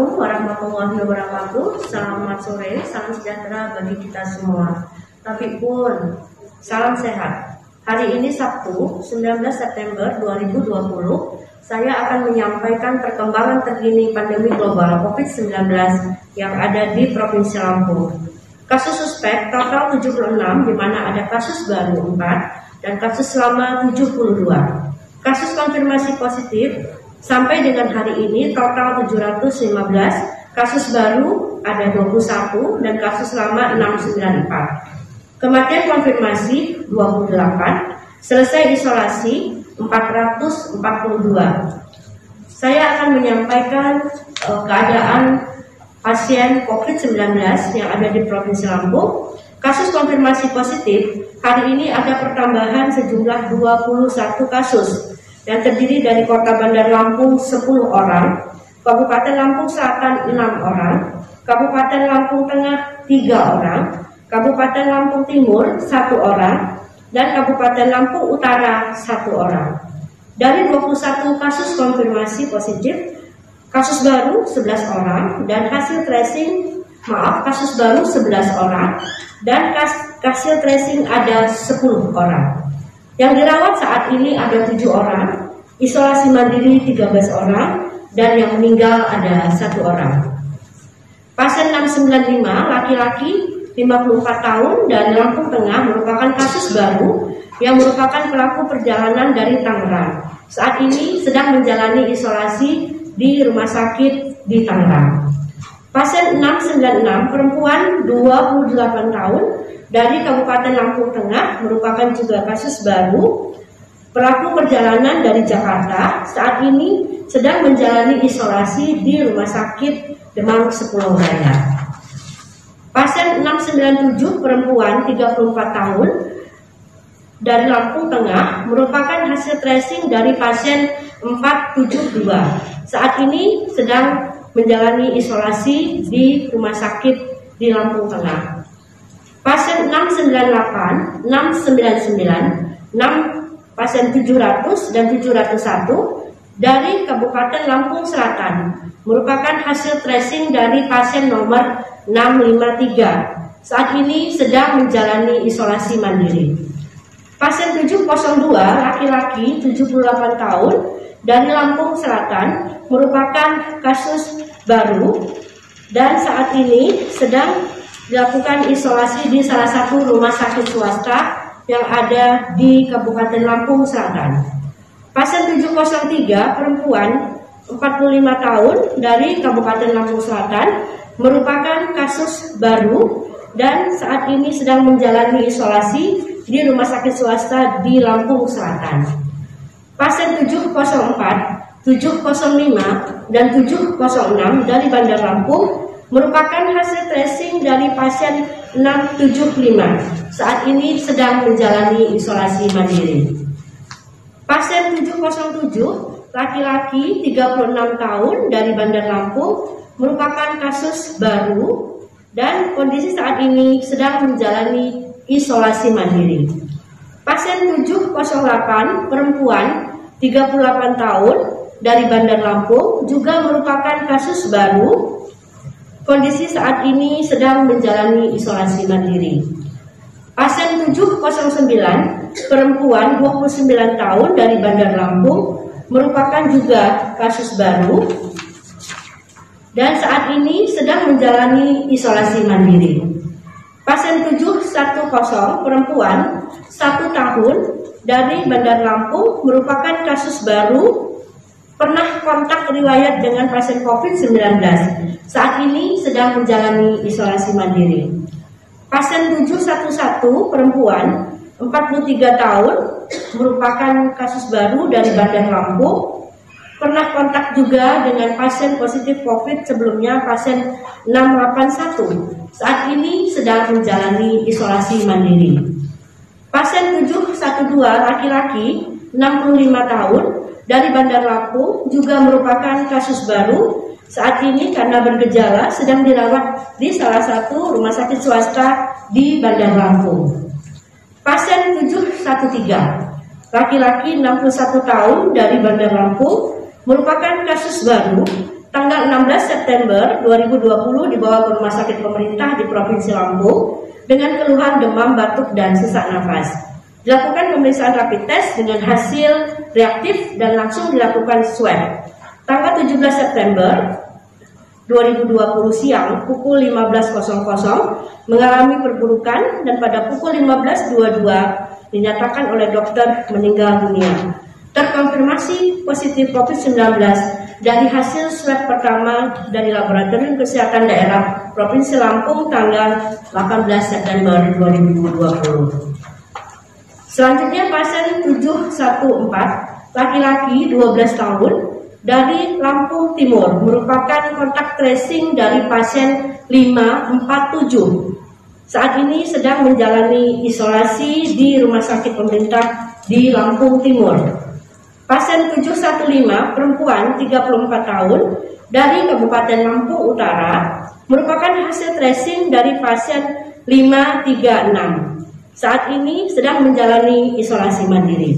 Assalamualaikum warahmatullahi wabarakatuh. Selamat sore, salam sejahtera bagi kita semua. Tapi pun, salam sehat. Hari ini Sabtu, 19 September 2020, saya akan menyampaikan perkembangan terkini pandemi global COVID-19 yang ada di Provinsi Lampung. Kasus suspek total 76, di mana ada kasus baru 4 dan kasus lama 72. Kasus konfirmasi positif sampai dengan hari ini total 715, kasus baru ada 21 dan kasus lama 694. Kematian konfirmasi 28, selesai isolasi 442. Saya akan menyampaikan keadaan pasien COVID-19 yang ada di Provinsi Lampung. Kasus konfirmasi positif hari ini ada pertambahan sejumlah 21 kasus yang terdiri dari Kota Bandar Lampung 10 orang, Kabupaten Lampung Selatan 6 orang, Kabupaten Lampung Tengah 3 orang, Kabupaten Lampung Timur 1 orang, dan Kabupaten Lampung Utara 1 orang. Dari 21 kasus konfirmasi positif, kasus baru 11 orang dan kasus baru 11 orang dan hasil tracing ada 10 orang. Yang dirawat saat ini ada 7 orang, isolasi mandiri 13 orang, dan yang meninggal ada 1 orang. Pasien 695, laki-laki 54 tahun dari Lampung Tengah, merupakan kasus baru yang merupakan pelaku perjalanan dari Tangerang. Saat ini sedang menjalani isolasi di rumah sakit di Tangerang. Pasien 696, perempuan 28 tahun dari Kabupaten Lampung Tengah, merupakan juga kasus baru pelaku perjalanan dari Jakarta. Saat ini sedang menjalani isolasi di Rumah Sakit Demang 10 Raya. Pasien 697, perempuan 34 tahun dari Lampung Tengah, merupakan hasil tracing dari pasien 472. Saat ini sedang menjalani isolasi di Rumah Sakit di Lampung Tengah. Pasien 698, 699, 6 pasien 700 dan 701 dari Kabupaten Lampung Selatan, merupakan hasil tracing dari pasien nomor 653. Saat ini sedang menjalani isolasi mandiri. Pasien 702, laki-laki 78 tahun dari Lampung Selatan, merupakan kasus baru dan saat ini sedang dilakukan isolasi di salah satu rumah sakit swasta yang ada di Kabupaten Lampung Selatan. Pasien 703, perempuan 45 tahun dari Kabupaten Lampung Selatan, merupakan kasus baru dan saat ini sedang menjalani isolasi di rumah sakit swasta di Lampung Selatan. Pasien 704, 705, dan 706 dari Bandar Lampung merupakan hasil tracing dari pasien 675. Saat ini sedang menjalani isolasi mandiri. Pasien 707, laki-laki 36 tahun dari Bandar Lampung, merupakan kasus baru dan kondisi saat ini sedang menjalani isolasi mandiri. Pasien 708, perempuan 38 tahun dari Bandar Lampung, juga merupakan kasus baru. Kondisi saat ini sedang menjalani isolasi mandiri. Pasien 709, perempuan 29 tahun dari Bandar Lampung, merupakan juga kasus baru dan saat ini sedang menjalani isolasi mandiri. Pasien 710, perempuan 1 tahun dari Bandar Lampung, merupakan kasus baru, pernah kontak riwayat dengan pasien COVID-19. Saat ini sedang menjalani isolasi mandiri. Pasien 711, perempuan 43 tahun, merupakan kasus baru dari Bandar Lampung. Pernah kontak juga dengan pasien positif COVID sebelumnya, pasien 681. Saat ini sedang menjalani isolasi mandiri. Pasien 712, laki-laki 65 tahun dari Bandar Lampung, juga merupakan kasus baru. Saat ini karena bergejala sedang dirawat di salah satu rumah sakit swasta di Bandar Lampung. Pasien 713, laki-laki 61 tahun dari Bandar Lampung, merupakan kasus baru tanggal 16 September 2020 dibawa ke rumah sakit pemerintah di Provinsi Lampung dengan keluhan demam, batuk, dan sesak nafas. Dilakukan pemeriksaan rapid test dengan hasil reaktif dan langsung dilakukan swab. Tanggal 17 September 2020 siang pukul 15.00 mengalami perburukan dan pada pukul 15.22 dinyatakan oleh dokter meninggal dunia. Terkonfirmasi positif COVID-19 dari hasil swab pertama dari Laboratorium Kesehatan Daerah Provinsi Lampung tanggal 18 September 2020. Selanjutnya pasien 714 laki-laki 12 tahun dari Lampung Timur merupakan kontak tracing dari pasien 547. Saat ini sedang menjalani isolasi di rumah sakit pemerintah di Lampung Timur. Pasien 715 perempuan 34 tahun dari Kabupaten Lampung Utara merupakan hasil tracing dari pasien 536. Saat ini sedang menjalani isolasi mandiri.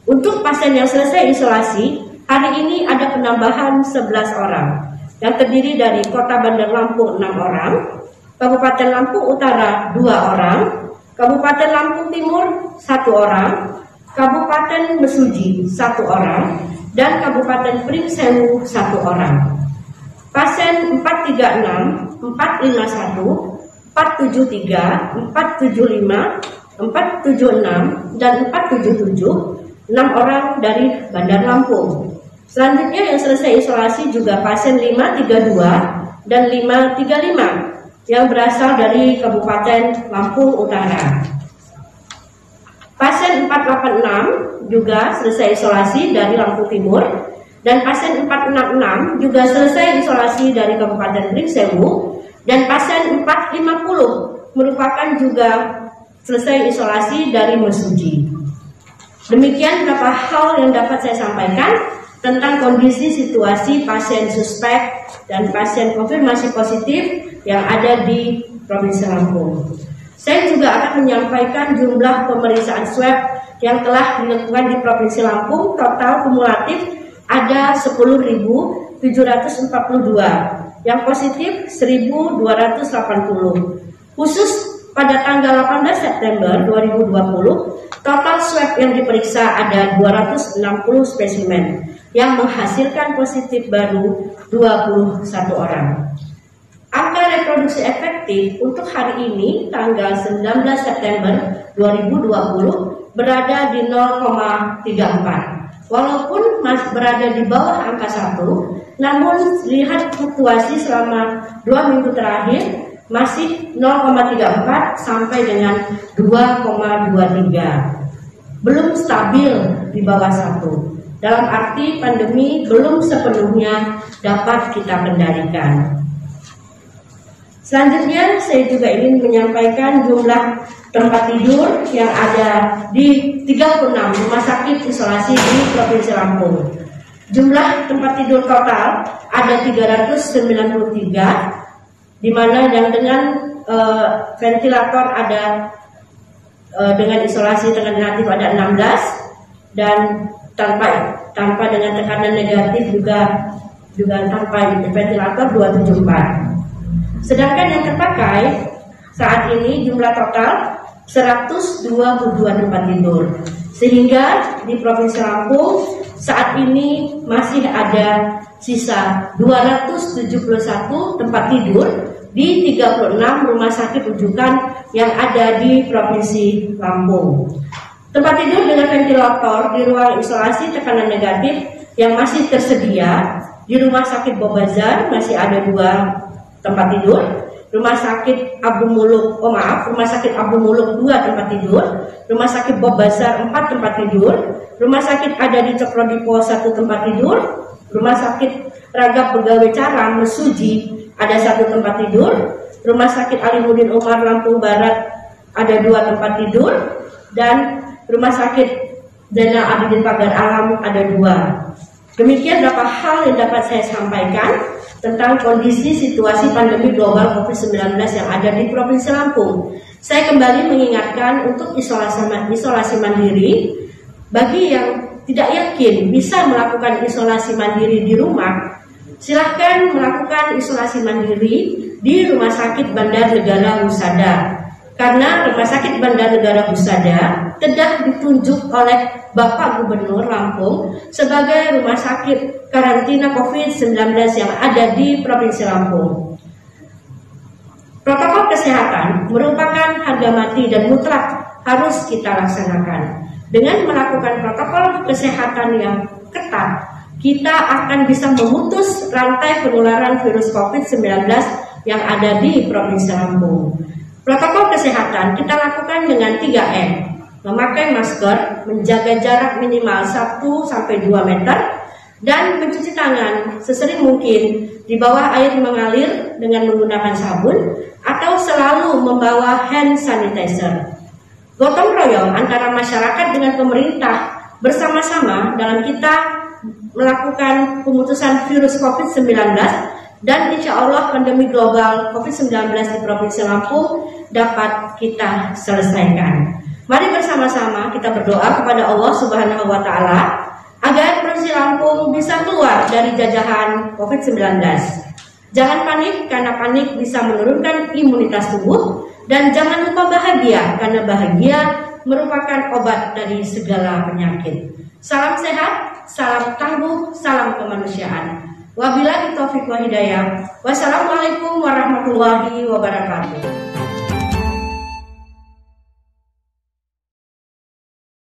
Untuk pasien yang selesai isolasi, hari ini ada penambahan 11 orang yang terdiri dari Kota Bandar Lampung 6 orang, Kabupaten Lampung Utara 2 orang, Kabupaten Lampung Timur 1 orang, Kabupaten Mesuji 1 orang, dan Kabupaten Pringsewu 1 orang. Pasien 436, 451, 473, 475, 476, dan 477, 6 orang dari Bandar Lampung. Selanjutnya yang selesai isolasi juga pasien 532 dan 535 yang berasal dari Kabupaten Lampung Utara. Pasien 486 juga selesai isolasi dari Lampung Timur dan pasien 466 juga selesai isolasi dari Kabupaten Pringsewu. Dan pasien 450 merupakan juga selesai isolasi dari Mesuji. Demikian beberapa hal yang dapat saya sampaikan tentang kondisi situasi pasien suspek dan pasien konfirmasi positif yang ada di Provinsi Lampung. Saya juga akan menyampaikan jumlah pemeriksaan swab yang telah dilakukan di Provinsi Lampung. Total kumulatif ada 10.742. Yang positif 1.280. Khusus pada tanggal 18 September 2020, total swab yang diperiksa ada 260 spesimen yang menghasilkan positif baru 21 orang. Angka reproduksi efektif untuk hari ini tanggal 19 September 2020 berada di 0,34. Walaupun masih berada di bawah angka 1, namun lihat fluktuasi selama 2 minggu terakhir masih 0,34 sampai dengan 2,23. Belum stabil di bawah 1. Dalam arti pandemi belum sepenuhnya dapat kita kendalikan. Selanjutnya saya juga ingin menyampaikan jumlah tempat tidur yang ada di 36 rumah sakit isolasi di Provinsi Lampung. Jumlah tempat tidur total ada 393, di mana yang dengan ventilator ada dengan isolasi negatif ada 16, dan tanpa dengan tekanan negatif juga tanpa ventilator 274. Sedangkan yang terpakai saat ini jumlah total 122 tempat tidur, sehingga di Provinsi Lampung saat ini masih ada sisa 271 tempat tidur di 36 rumah sakit rujukan yang ada di Provinsi Lampung. Tempat tidur dengan ventilator di ruang isolasi tekanan negatif yang masih tersedia di Rumah Sakit Bobazar masih ada 2 tempat tidur. Rumah Sakit Abu Muluk, Rumah Sakit Abu Muluk 2 tempat tidur. Rumah Sakit Bobazar 4 tempat tidur. Rumah Sakit Ada di Cokrodipo 1 tempat tidur. Rumah Sakit Ragap Pegawai Caram Mesuji ada 1 tempat tidur. Rumah Sakit Alimuddin Umar Lampung Barat ada 2 tempat tidur, dan Rumah Sakit Zainal Abidin Pagar Alam ada 2. Demikian beberapa hal yang dapat saya sampaikan tentang kondisi situasi pandemi global COVID-19 yang ada di Provinsi Lampung. Saya kembali mengingatkan untuk isolasi mandiri. Bagi yang tidak yakin bisa melakukan isolasi mandiri di rumah, silahkan melakukan isolasi mandiri di Rumah Sakit Bandar Negara Husada. Karena Rumah Sakit Bandar Negara Husada telah ditunjuk oleh Bapak Gubernur Lampung sebagai rumah sakit karantina COVID-19 yang ada di Provinsi Lampung. Protokol kesehatan merupakan harga mati dan mutlak harus kita laksanakan. Dengan melakukan protokol kesehatan yang ketat, kita akan bisa memutus rantai penularan virus COVID-19 yang ada di Provinsi Lampung. Protokol kesehatan kita lakukan dengan 3M, memakai masker, menjaga jarak minimal 1-2 meter, dan mencuci tangan sesering mungkin di bawah air mengalir dengan menggunakan sabun atau selalu membawa hand sanitizer. Gotong royong antara masyarakat dengan pemerintah bersama-sama dalam kita melakukan pemutusan virus COVID-19 dan insya Allah pandemi global COVID-19 di Provinsi Lampung dapat kita selesaikan. Mari bersama-sama kita berdoa kepada Allah Subhanahu wa Ta'ala agar Provinsi Lampung bisa keluar dari jajahan COVID-19. Jangan panik, karena panik bisa menurunkan imunitas tubuh, dan jangan lupa bahagia, karena bahagia merupakan obat dari segala penyakit. Salam sehat, salam tangguh, salam kemanusiaan. Wabillahi taufiq wa hidayah. Wassalamualaikum warahmatullahi wabarakatuh.